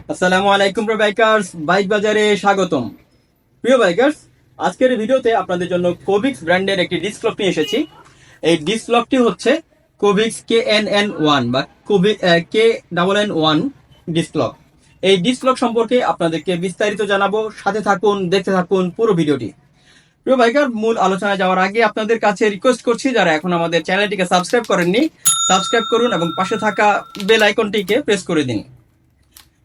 আসসালামু আলাইকুম প্রিয় বাইকার্স, বাইক বাজারে স্বাগতম। প্রিয় বাইকার্স, আজকের এই ভিডিওতে আপনাদের জন্য কোভিক্স ব্র্যান্ডের একটি ডিস্ক লক নিয়ে এসেছি। এই ডিস্ক লকটি হচ্ছে কোভিক্স KNN1 বা KNN1 ডিস্ক লক। এই ডিস্ক লক সম্পর্কে আপনাদেরকে বিস্তারিত জানাবো, সাথে থাকুন, দেখতে থাকুন পুরো ভিডিওটি। প্রিয় বাইকার, মূল আলোচনায় যাওয়ার আগে আপনাদের কাছে রিকোয়েস্ট করছি, যারা এখন আমাদের চ্যানেলটিকে সাবস্ক্রাইব করেননি সাবস্ক্রাইব করুন এবং পাশে থাকা বেল আইকনটিকে প্রেস করে দিন।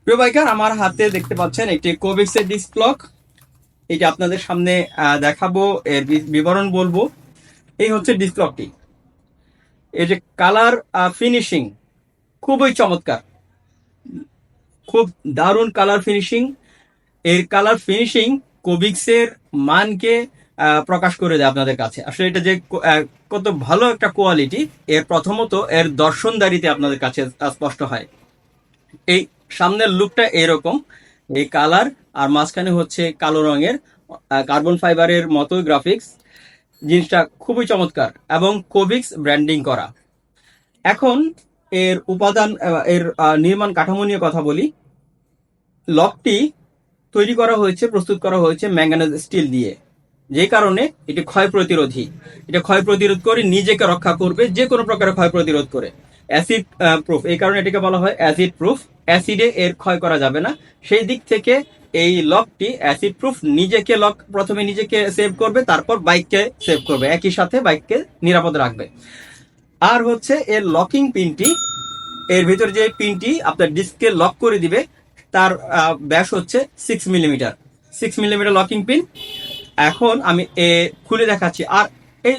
প্রিয় বাইকার, আমার হাতে দেখতে পাচ্ছেন একটি কোভিক্সের ডিস্ক লক। এটা আপনাদের সামনে দেখাবো, এর বিবরণ বলবো। এই হচ্ছে ডিস্ক লকটি। এই যে কালার ফিনিশিং খুবই চমৎকার, খুব দারুণ কালার ফিনিশিং। এর কালার ফিনিশিং কোভিক্সের মানকে প্রকাশ করে দেয় আপনাদের কাছে। আসলে এটা যে কত ভালো একটা কোয়ালিটি, এর প্রথমত এর দর্শনদারিতে আপনাদের কাছে স্পষ্ট হয়। এই সামনের লুকটা এরকম, এই কালার আর মাঝখানে হচ্ছে কালো রঙের কার্বন ফাইবারের মতো গ্রাফিক্স। জিনিসটা খুবই চমৎকার এবং কোভিক্স ব্র্যান্ডিং করা। এখন এর উপাদান, এর নির্মাণ কাঠামো নিয়ে কথা বলি। লকটি তৈরি করা হয়েছে, প্রস্তুত করা হয়েছে ম্যাঙ্গানিজ স্টিল দিয়ে, যে কারণে এটি ক্ষয় প্রতিরোধী। এটা ক্ষয় প্রতিরোধ করে নিজেকে রক্ষা করবে যে কোনো প্রকারের ক্ষয় প্রতিরোধ করে। অ্যাসিড প্রুফ, এই কারণে এটাকে বলা হয় অ্যাসিড প্রুফ। অ্যাসিডে এর ক্ষয় করা যাবে না, সেই দিক থেকে এই লকটি অ্যাসিড প্রুফ। নিজেকে লক, প্রথমে নিজেকে সেভ করবে, তারপর বাইককে সেভ করবে, একই সাথে বাইককে নিরাপদ রাখবে। আর হচ্ছে এর লকিং পিনটি, এর ভিতরে যে পিনটি আপনার ডিস্ককে লক করে দিবে, তার ব্যাস হচ্ছে 6 মিলিমিটার। 6 millimetre locking pin. এখন আমি খুলে দেখাচ্ছি। আর এই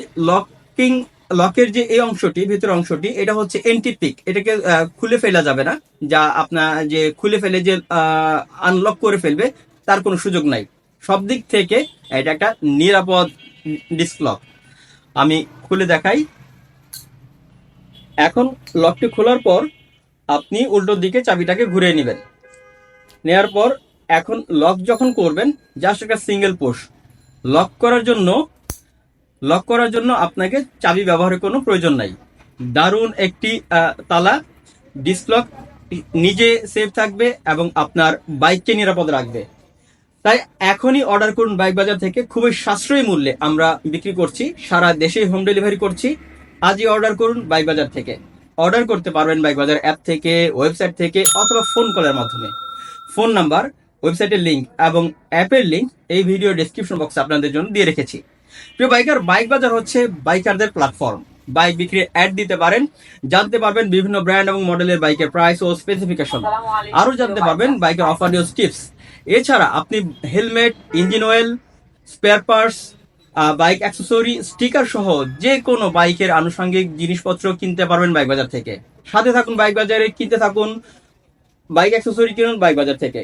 লকের যে এই অংশটি, ভিতরের অংশটি, এটা হচ্ছে এন্টিপিক। এটাকে খুলে ফেলা যাবে না, যা আপনার যে খুলে ফেলে যে আনলক করে ফেলবে তার কোনো সুযোগ নাই। সব দিক থেকে এটা একটা নিরাপদ ডিস্ক লক। আমি খুলে দেখাই। এখন লকটি খোলার পর আপনি উল্টো দিকে চাবিটাকে ঘুরিয়ে নেবেন। নেয়ার পর এখন লক যখন করবেন, জাস্ট একটা সিঙ্গেল পুশ। লক করার জন্য আপনাকে চাবি ব্যবহারের কোনো প্রয়োজন নাই। দারুণ একটি তালা। ডিস্ক লক নিজে সেফ থাকবে এবং আপনার বাইককে নিরাপদ রাখবে। তাই এখনই অর্ডার করুন বাইক বাজার থেকে। খুবই সাশ্রয়ী মূল্যে আমরা বিক্রি করছি, সারা দেশে হোম ডেলিভারি করছি। আজই অর্ডার করুন বাইক বাজার থেকে। অর্ডার করতে পারবেন বাইক বাজার অ্যাপ থেকে, ওয়েবসাইট থেকে, অথবা ফোন কলের মাধ্যমে। ফোন নাম্বার, ওয়েবসাইটের লিঙ্ক এবং অ্যাপের লিঙ্ক এই ভিডিও ডেসক্রিপশন বক্সে আপনাদের জন্য দিয়ে রেখেছি। প্রিয় বাইকার, বাইক বাজার হচ্ছে বাইকারদের প্ল্যাটফর্ম। বাইক বিক্রির অ্যাড দিতে পারেন, জানতে পারবেন বিভিন্ন ব্র্যান্ড এবং মডেলের বাইকের প্রাইস ও স্পেসিফিকেশন। আরও জানতে পারবেন বাইকের অফার নিউজ টিপস। এছাড়া আপনি helmet, engine oil, spare parts, bike accessory, sticker সহ যে কোনো বাইকের আনুষঙ্গিক জিনিসপত্র কিনতে পারবেন বাইক বাজার থেকে। সাথে থাকুন বাইক বাজারে, কিনতে থাকুন বাইক অ্যাক্সেসরি, কিনুন বাইক বাজার থেকে।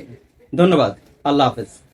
ধন্যবাদ। আল্লাহ হাফেজ।